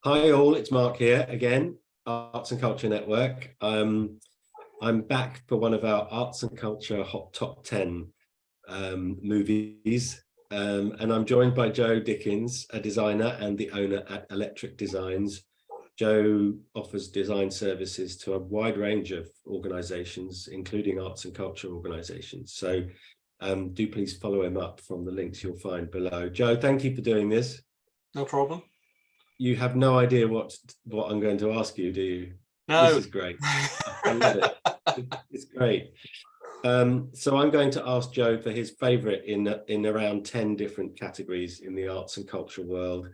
Hi all, it's Mark here again, Arts and Culture Network. I'm back for one of our Arts and Culture Hot Top 10 movies, and I'm joined by Joe Dickens, a designer and the owner at Elektra Designs. Joe offers design services to a wide range of organisations, including arts and culture organisations. So do please follow him up from the links you'll find below. Joe, thank you for doing this. No problem. You have no idea what I'm going to ask you, do you? No. This is great. I love it. It's great. So I'm going to ask Joe for his favourite in around 10 different categories in the arts and culture world.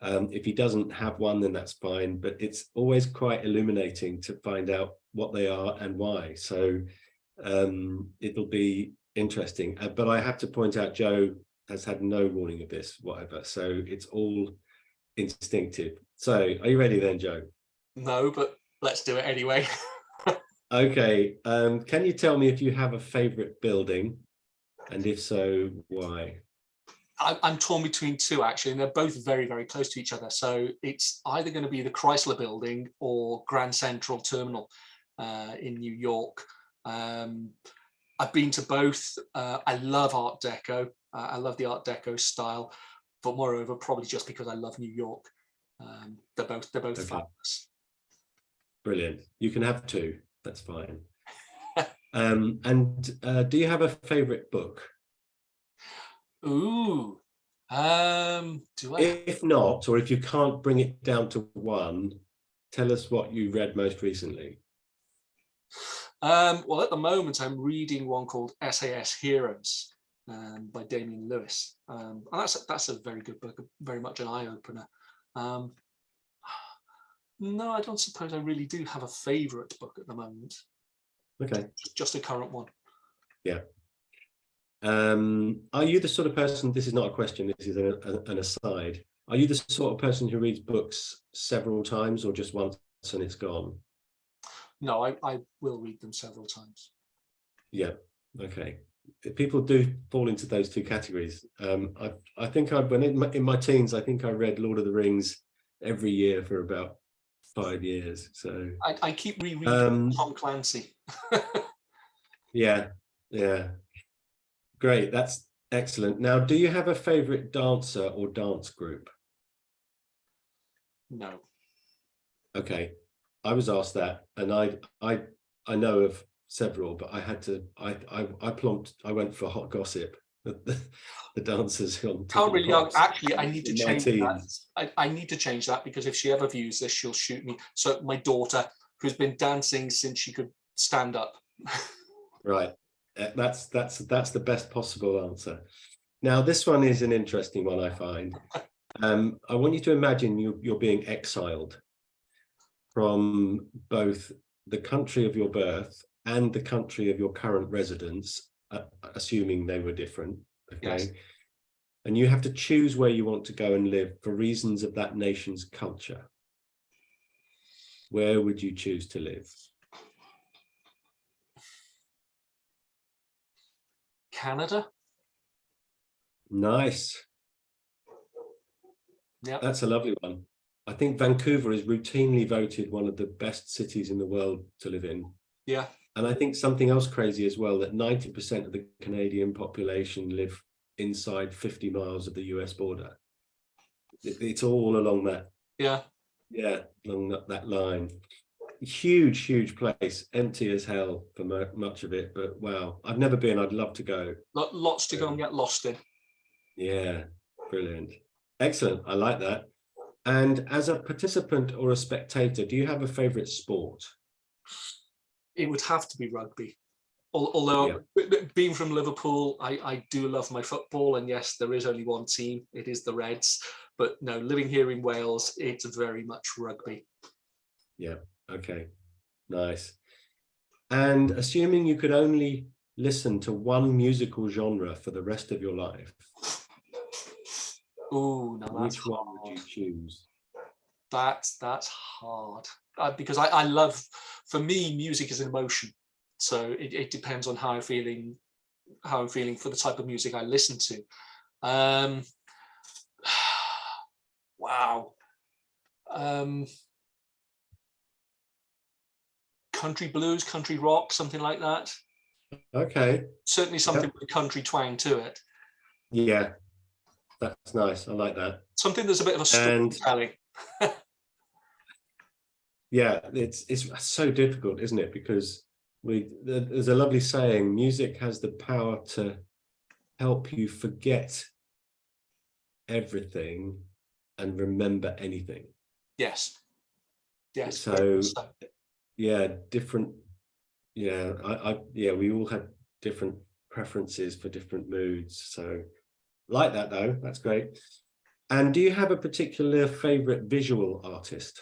If he doesn't have one, then that's fine, but it's always quite illuminating to find out what they are and why. So it'll be interesting. But I have to point out, Joe has had no warning of this, whatever. So it's all instinctive. So are you ready then, Joe? No, but let's do it anyway. Okay. Can you tell me if you have a favorite building, and if so, why? I'm torn between two, actually, and they're both very, very close to each other. So it's either going to be the Chrysler Building or Grand Central Terminal in New York. I've been to both. I love Art Deco. I love the Art Deco style, but moreover, probably just because I love New York. They're both okay. Fabulous. Brilliant. You can have two. That's fine. And do you have a favorite book? Ooh. Do I? If not, or if you can't bring it down to one, tell us what you read most recently. Well, at the moment, I'm reading one called SAS Heroes by Damien Lewis. And that's a very good book, very much an eye-opener. No, I don't suppose I really do have a favourite book at the moment. Okay. Just a current one. Yeah. Are you the sort of person, this is not a question, this is an aside, are you the sort of person who reads books several times or just once and it's gone? No, I will read them several times. Yeah, okay. People do fall into those two categories. I think when in my teens, I think I read Lord of the Rings every year for about 5 years. So I keep rereading Tom Clancy. Yeah. Great, that's excellent. Now, do you have a favorite dancer or dance group? No. Okay, I was asked that, and I know of several, but I had to. I went for Hot Gossip. The dancers on. Can't really. Actually, I need to change teens. that. I need to change that because if she ever views this, she'll shoot me. So my daughter, who's been dancing since she could stand up. Right. That's the best possible answer. Now, this one is an interesting one, I find. I want you to imagine you're being exiled from both the country of your birth and the country of your current residence, assuming they were different. Okay. Yes. And you have to choose where you want to go and live for reasons of that nation's culture. Where would you choose to live? Canada. Nice. Yeah, that's a lovely one. I think Vancouver is routinely voted one of the best cities in the world to live in. Yeah. And I think something else crazy as well, that 90% of the Canadian population live inside 50 miles of the US border. It's all along that. Yeah. Yeah, along that line. Huge place, empty as hell for much of it, but wow, I've never been. I'd love to go. Lots to go and get lost in. Yeah, brilliant, excellent. I like that. And as a participant or a spectator, do you have a favorite sport? It would have to be rugby. Although being from Liverpool, I do love my football, and yes, there is only one team. It is the Reds. But no, living here in Wales, it's very much rugby. Yeah. Okay, nice. And assuming you could only listen to one musical genre for the rest of your life, which one would you choose? That's hard because I love. For me, music is an emotion, so it depends on how I'm feeling for the type of music I listen to. Wow. country blues, country rock, something like that. Okay. Certainly something with a country twang to it. Yeah, that's nice. I like that. Something that's a bit of a storytelling. Yeah, it's so difficult, isn't it? Because there's a lovely saying, music has the power to help you forget everything and remember anything. Yes. Yes. So yeah, different. Yeah, yeah, we all have different preferences for different moods. So like that though, that's great. And do you have a particular favorite visual artist?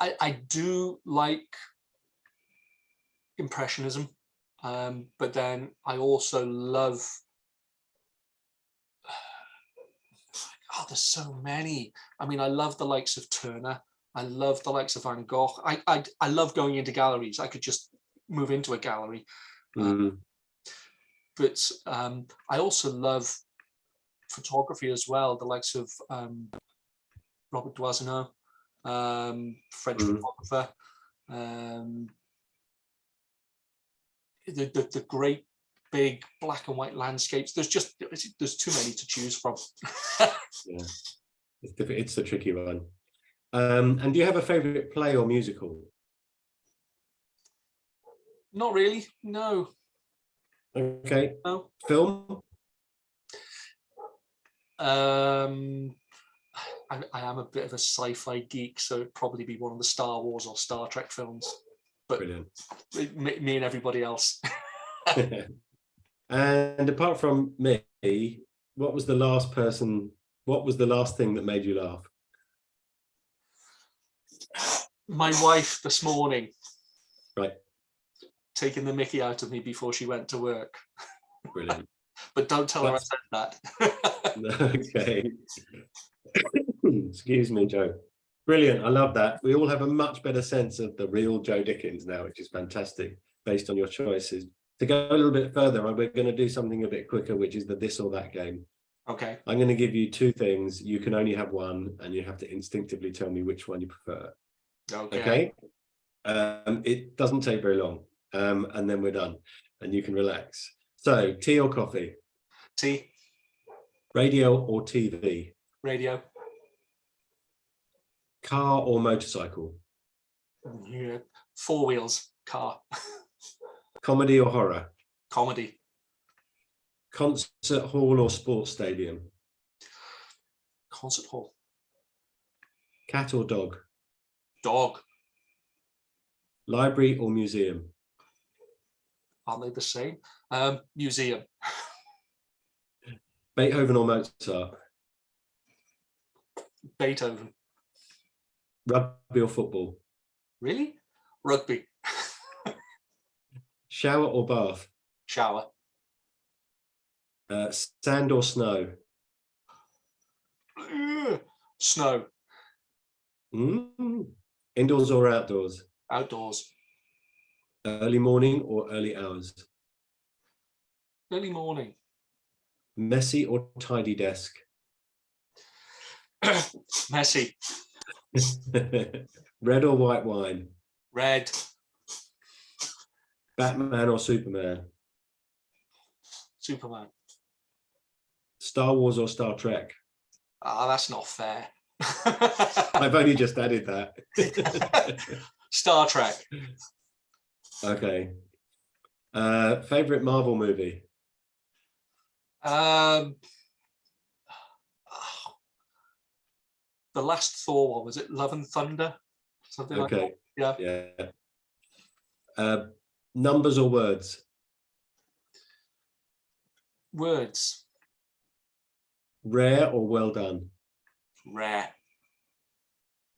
I do like Impressionism, but then I also love, oh, there's so many. I mean, I love the likes of Turner. I love the likes of Van Gogh. I love going into galleries. I could just move into a gallery. But I also love photography as well, the likes of Robert Doisneau, French photographer, the great big black and white landscapes. There's too many to choose from. Yeah, it's a tricky one. And do you have a favorite play or musical? Not really, no. Okay. No. Film? I am a bit of a sci-fi geek, so it'd probably be one of the Star Wars or Star Trek films. But brilliant. Me and everybody else. And apart from me, what was the last thing that made you laugh? My wife this morning. Right. Taking the mickey out of me before she went to work. Brilliant. But don't tell her I said that. Okay. Excuse me, Joe. Brilliant. I love that. We all have a much better sense of the real Joe Dickens now, which is fantastic, based on your choices. To go a little bit further, we're going to do something a bit quicker, which is the this or that game. Okay. I'm going to give you two things. You can only have one, and you have to instinctively tell me which one you prefer. Okay. It doesn't take very long, and then we're done, and you can relax. So, tea or coffee? Tea. Radio or TV? Radio. Car or motorcycle? Yeah. 4 wheels. Car. Comedy or horror? Comedy. Concert hall or sports stadium? Concert hall. Cat or dog? Dog. Library or museum? Aren't they the same? Museum. Beethoven or Mozart? Beethoven. Rugby or football? Really? Rugby. Shower or bath? Shower. Sand or snow? Snow. Indoors or outdoors? Outdoors. Early morning or early hours? Early morning. Messy or tidy desk? Messy. Red or white wine? Red. Batman or Superman? Superman. Star Wars or Star Trek? Ah, that's not fair. I've only just added that. Star Trek. Okay. Favorite Marvel movie? The last Thor one, was it Love and Thunder? Something like that. Yeah. Numbers or words? Words. Rare or well done? Rare.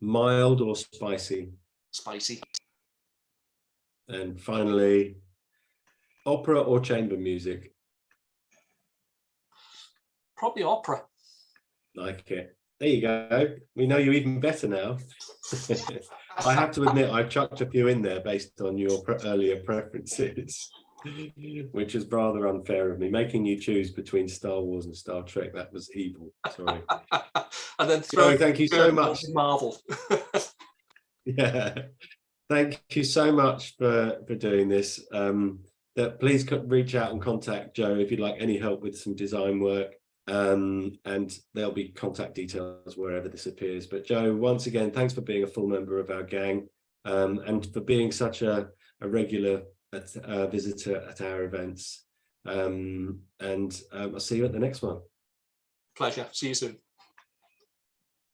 Mild or spicy? Spicy. And finally, opera or chamber music? Probably opera. Like it. There you go. We know you even better now. I have to admit, I chucked a few in there based on your earlier preferences. which is rather unfair of me, making you choose between Star Wars and Star Trek. That was evil. Sorry. And then Joe, thank you so much. Marvel. Yeah, thank you so much for doing this. Please reach out and contact Joe if you'd like any help with some design work. And there'll be contact details wherever this appears. But Joe, once again, thanks for being a full member of our gang, and for being such a regular visitor at our events. I'll see you at the next one. Pleasure. See you soon.